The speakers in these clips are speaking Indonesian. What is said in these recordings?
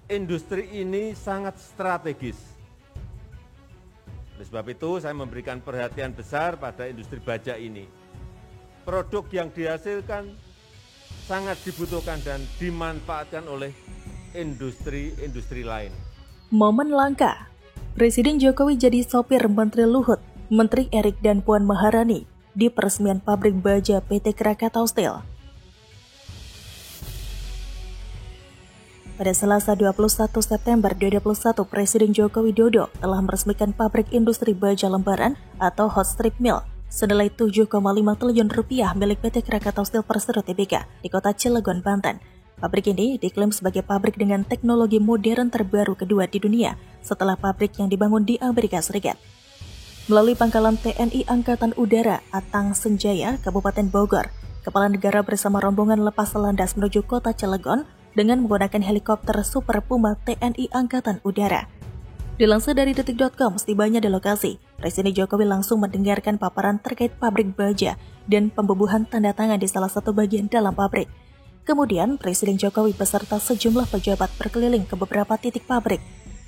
industri ini sangat strategis. Oleh sebab itu, saya memberikan perhatian besar pada industri baja ini. Produk yang dihasilkan sangat dibutuhkan dan dimanfaatkan oleh industri-industri lain. Momen langka, Presiden Jokowi jadi sopir Menteri Luhut, Menteri Erik dan Puan Maharani di peresmian pabrik baja PT Krakatau Steel. Pada Selasa 21 September 2021, Presiden Joko Widodo telah meresmikan pabrik industri baja lembaran atau hot strip mill senilai 7,5 triliun rupiah milik PT Krakatau Steel Persero Tbk di kota Cilegon, Banten. Pabrik ini diklaim sebagai pabrik dengan teknologi modern terbaru kedua di dunia setelah pabrik yang dibangun di Amerika Serikat. Melalui pangkalan TNI Angkatan Udara Atang Senjaya, Kabupaten Bogor, Kepala Negara bersama rombongan lepas landas menuju kota Cilegon dengan menggunakan helikopter Super Puma TNI Angkatan Udara. Dilansir dari detik.com, setibanya di lokasi, Presiden Jokowi langsung mendengarkan paparan terkait pabrik baja dan pembubuhan tanda tangan di salah satu bagian dalam pabrik. Kemudian, Presiden Jokowi beserta sejumlah pejabat berkeliling ke beberapa titik pabrik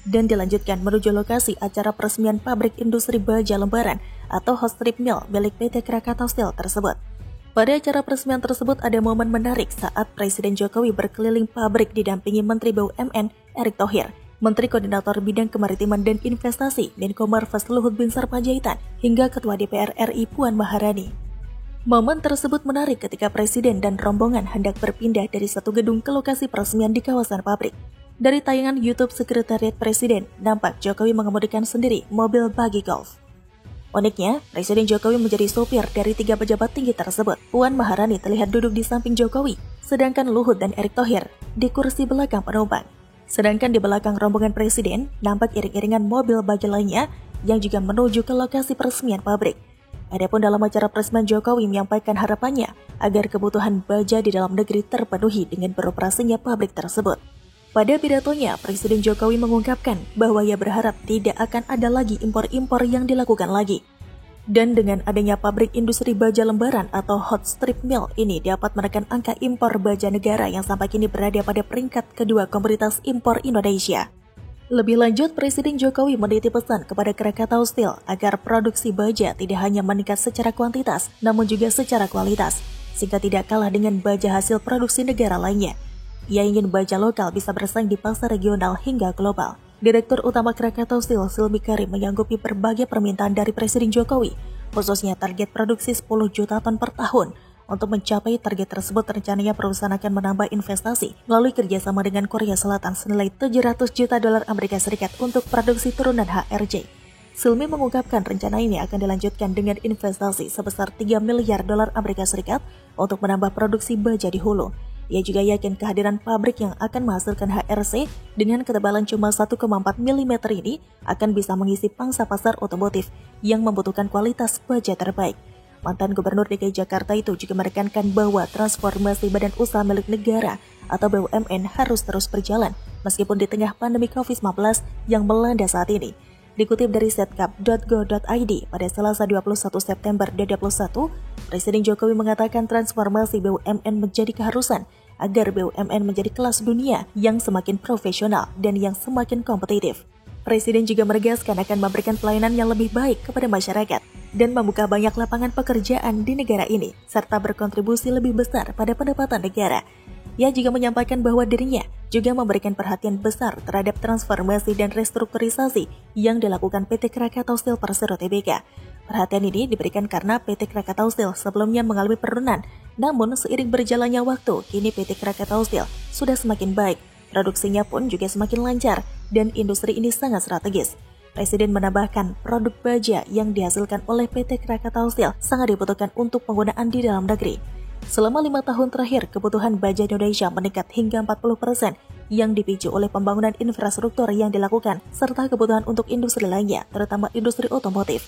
dan dilanjutkan menuju lokasi acara peresmian pabrik industri baja lembaran atau hot strip mill milik PT Krakatau Steel tersebut. Pada acara peresmian tersebut ada momen menarik saat Presiden Jokowi berkeliling pabrik didampingi Menteri BUMN Erick Thohir, Menteri Koordinator Bidang Kemaritiman dan Investasi Menko Marves Luhut Binsar Panjaitan, hingga Ketua DPR RI Puan Maharani. Momen tersebut menarik ketika Presiden dan rombongan hendak berpindah dari satu gedung ke lokasi peresmian di kawasan pabrik. Dari tayangan YouTube Sekretariat Presiden, nampak Jokowi mengemudikan sendiri mobil buggy golf. Uniknya, Presiden Jokowi menjadi sopir dari 3 pejabat tinggi tersebut. Puan Maharani terlihat duduk di samping Jokowi, sedangkan Luhut dan Erick Thohir di kursi belakang penumpang. Sedangkan di belakang rombongan Presiden, nampak iring-iringan mobil baja lainnya yang juga menuju ke lokasi peresmian pabrik. Adapun dalam acara peresmian, Jokowi menyampaikan harapannya agar kebutuhan baja di dalam negeri terpenuhi dengan beroperasinya pabrik tersebut. Pada pidatonya, Presiden Jokowi mengungkapkan bahwa ia berharap tidak akan ada lagi impor-impor yang dilakukan lagi. Dan dengan adanya pabrik industri baja lembaran atau hot strip mill ini dapat menekan angka impor baja negara yang sampai kini berada pada peringkat kedua komoditas impor Indonesia. Lebih lanjut, Presiden Jokowi menitip pesan kepada Krakatau Steel agar produksi baja tidak hanya meningkat secara kuantitas, namun juga secara kualitas, sehingga tidak kalah dengan baja hasil produksi negara lainnya. Ia ingin baja lokal bisa bersaing di pasar regional hingga global. Direktur Utama Krakatau Steel, Silmi Karim, menyanggupi berbagai permintaan dari Presiden Jokowi, khususnya target produksi 10 juta ton per tahun. Untuk mencapai target tersebut, rencananya perusahaan akan menambah investasi melalui kerjasama dengan Korea Selatan senilai 700 juta dolar Amerika Serikat untuk produksi turunan HRJ. Silmi mengungkapkan rencana ini akan dilanjutkan dengan investasi sebesar 3 miliar dolar Amerika Serikat untuk menambah produksi baja di hulu. Ia juga yakin kehadiran pabrik yang akan menghasilkan HRC dengan ketebalan cuma 1,4 mm ini akan bisa mengisi pangsa pasar otomotif yang membutuhkan kualitas baja terbaik. Mantan Gubernur DKI Jakarta itu juga menekankan bahwa transformasi badan usaha milik negara atau BUMN harus terus berjalan meskipun di tengah pandemi COVID-19 yang melanda saat ini. Dikutip dari setkap.go.id pada Selasa 21 September 2021, Presiden Jokowi mengatakan transformasi BUMN menjadi keharusan agar BUMN menjadi kelas dunia yang semakin profesional dan yang semakin kompetitif. Presiden juga menegaskan akan memberikan pelayanan yang lebih baik kepada masyarakat dan membuka banyak lapangan pekerjaan di negara ini, serta berkontribusi lebih besar pada pendapatan negara. Ia juga menyampaikan bahwa dirinya juga memberikan perhatian besar terhadap transformasi dan restrukturisasi yang dilakukan PT Krakatau Steel Persero Tbk. Perhatian ini diberikan karena PT Krakatau Steel sebelumnya mengalami penurunan, namun seiring berjalannya waktu, kini PT Krakatau Steel sudah semakin baik, produksinya pun juga semakin lancar, dan industri ini sangat strategis. Presiden menambahkan produk baja yang dihasilkan oleh PT Krakatau Steel sangat dibutuhkan untuk penggunaan di dalam negeri. Selama 5 tahun terakhir, kebutuhan baja Indonesia meningkat hingga 40% yang dipicu oleh pembangunan infrastruktur yang dilakukan, serta kebutuhan untuk industri lainnya, terutama industri otomotif.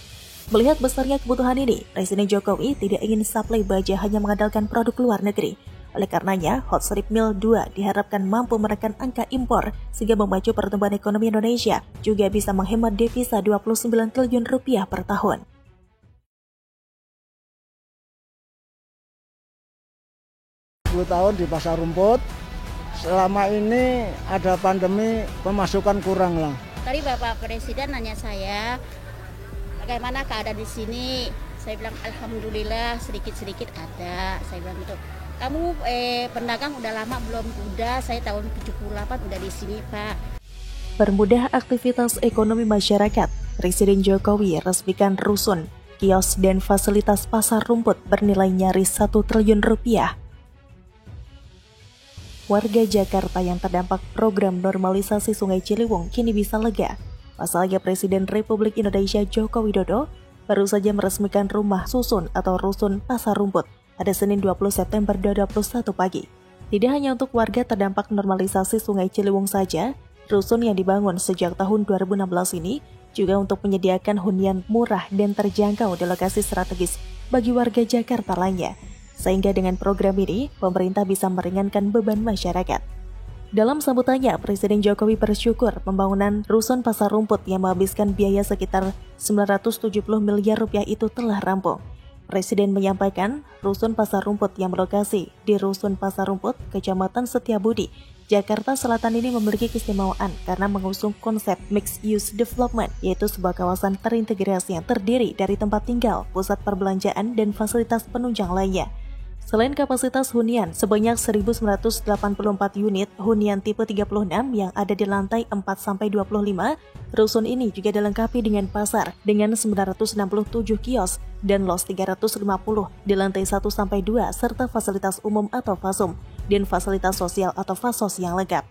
Melihat besarnya kebutuhan ini, Presiden Jokowi tidak ingin suplai baja hanya mengandalkan produk luar negeri. Oleh karenanya, Hot Strip Mill 2 diharapkan mampu menekan angka impor sehingga memacu pertumbuhan ekonomi Indonesia, juga bisa menghemat devisa 29 triliun rupiah per tahun. Tahun di pasar rumput, selama ini ada pandemi, pemasukan kurang lah. Tadi Bapak Presiden nanya saya, bagaimana keadaan di sini? Saya bilang alhamdulillah sedikit-sedikit ada. Saya bilang gitu. Kamu pedagang udah lama belum? Udah, saya tahun 78 udah di sini, Pak. Permudah aktivitas ekonomi masyarakat, Presiden Jokowi resmikan rusun, kios dan fasilitas pasar rumput bernilai nyaris 1 triliun rupiah. Warga Jakarta yang terdampak program normalisasi Sungai Ciliwung kini bisa lega. Pasalnya Presiden Republik Indonesia Joko Widodo baru saja meresmikan rumah susun atau rusun pasar rumput pada Senin 20 September 2021 pagi. Tidak hanya untuk warga terdampak normalisasi Sungai Ciliwung saja, rusun yang dibangun sejak tahun 2016 ini juga untuk menyediakan hunian murah dan terjangkau di lokasi strategis bagi warga Jakarta lainnya. Sehingga dengan program ini, pemerintah bisa meringankan beban masyarakat. Dalam sambutannya, Presiden Jokowi bersyukur pembangunan rusun pasar rumput yang menghabiskan biaya sekitar 970 miliar rupiah itu telah rampung. Presiden menyampaikan, rusun pasar rumput yang berlokasi di Rusun Pasar Rumput, Kecamatan Setiabudi, Jakarta Selatan ini memiliki keistimewaan karena mengusung konsep mixed use development, yaitu sebuah kawasan terintegrasi yang terdiri dari tempat tinggal, pusat perbelanjaan, dan fasilitas penunjang lainnya. Selain kapasitas hunian sebanyak 1.984 unit hunian tipe 36 yang ada di lantai 4-25, rusun ini juga dilengkapi dengan pasar dengan 967 kios dan los 350 di lantai 1-2 serta fasilitas umum atau FASUM dan fasilitas sosial atau FASOS yang lengkap.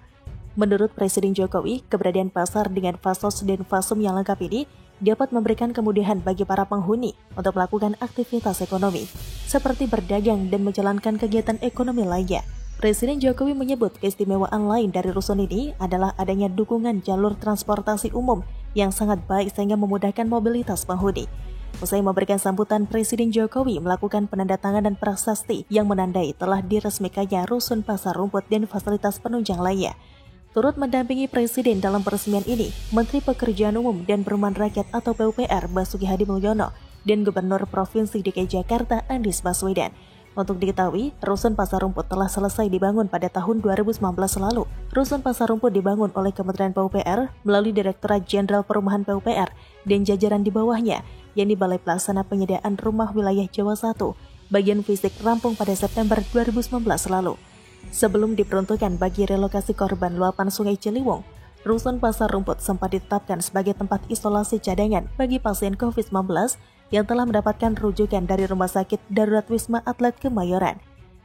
Menurut Presiden Jokowi, keberadaan pasar dengan FASOS dan FASUM yang lengkap ini dapat memberikan kemudahan bagi para penghuni untuk melakukan aktivitas ekonomi, seperti berdagang dan menjalankan kegiatan ekonomi lainnya. Presiden Jokowi menyebut keistimewaan lain dari rusun ini adalah adanya dukungan jalur transportasi umum yang sangat baik sehingga memudahkan mobilitas penghuni. Usai memberikan sambutan, Presiden Jokowi melakukan penandatanganan prasasti yang menandai telah diresmikannya Rusun Pasar Rumput dan fasilitas penunjang lainnya. Turut mendampingi Presiden dalam peresmian ini, Menteri Pekerjaan Umum dan Perumahan Rakyat atau PUPR Basuki Hadi Mulyono dan Gubernur Provinsi DKI Jakarta Anies Baswedan. Untuk diketahui, Rusun Pasar Rumput telah selesai dibangun pada tahun 2019 lalu. Rusun Pasar Rumput dibangun oleh Kementerian PUPR melalui Direktorat Jenderal Perumahan PUPR dan jajaran di bawahnya, yakni Balai Pelaksana Penyediaan Rumah Wilayah Jawa 1. Bagian fisik rampung pada September 2019 lalu. Sebelum diperuntukkan bagi relokasi korban luapan Sungai Ciliwung, Rusun Pasar Rumput sempat ditetapkan sebagai tempat isolasi cadangan bagi pasien COVID-19 yang telah mendapatkan rujukan dari Rumah Sakit Darurat Wisma Atlet Kemayoran.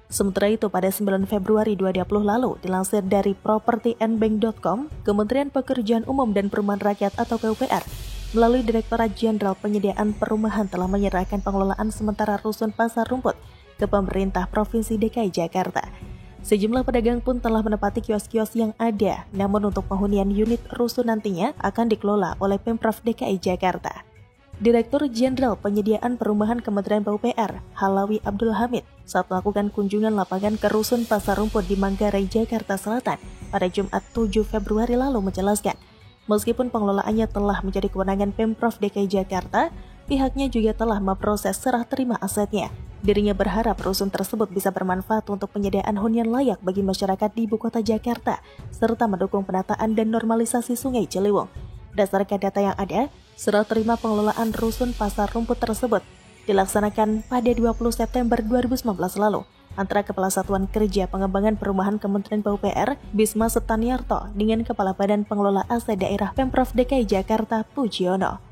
Sementara itu, pada 9 Februari 2020 lalu, dilansir dari propertyanbank.com, Kementerian Pekerjaan Umum dan Perumahan Rakyat atau PUPR, melalui Direktorat Jenderal Penyediaan Perumahan telah menyerahkan pengelolaan sementara Rusun Pasar Rumput ke pemerintah Provinsi DKI Jakarta. Sejumlah pedagang pun telah menempati kios-kios yang ada, namun untuk penghunian unit rusun nantinya akan dikelola oleh Pemprov DKI Jakarta. Direktur Jenderal Penyediaan Perumahan Kementerian PUPR, Halawi Abdul Hamid, saat melakukan kunjungan lapangan ke Rusun Pasar Rumput di Manggarai, Jakarta Selatan pada Jumat 7 Februari lalu menjelaskan, meskipun pengelolaannya telah menjadi kewenangan Pemprov DKI Jakarta, pihaknya juga telah memproses serah terima asetnya. Dirinya berharap rusun tersebut bisa bermanfaat untuk penyediaan hunian layak bagi masyarakat di Ibu Kota Jakarta, serta mendukung penataan dan normalisasi Sungai Ciliwung. Berdasarkan data yang ada, serah terima pengelolaan Rusun Pasar Rumput tersebut dilaksanakan pada 20 September 2019 lalu antara Kepala Satuan Kerja Pengembangan Perumahan Kementerian PUPR, Bisma Setaniarto, dengan Kepala Badan Pengelola Aset Daerah Pemprov DKI Jakarta, Pujiono.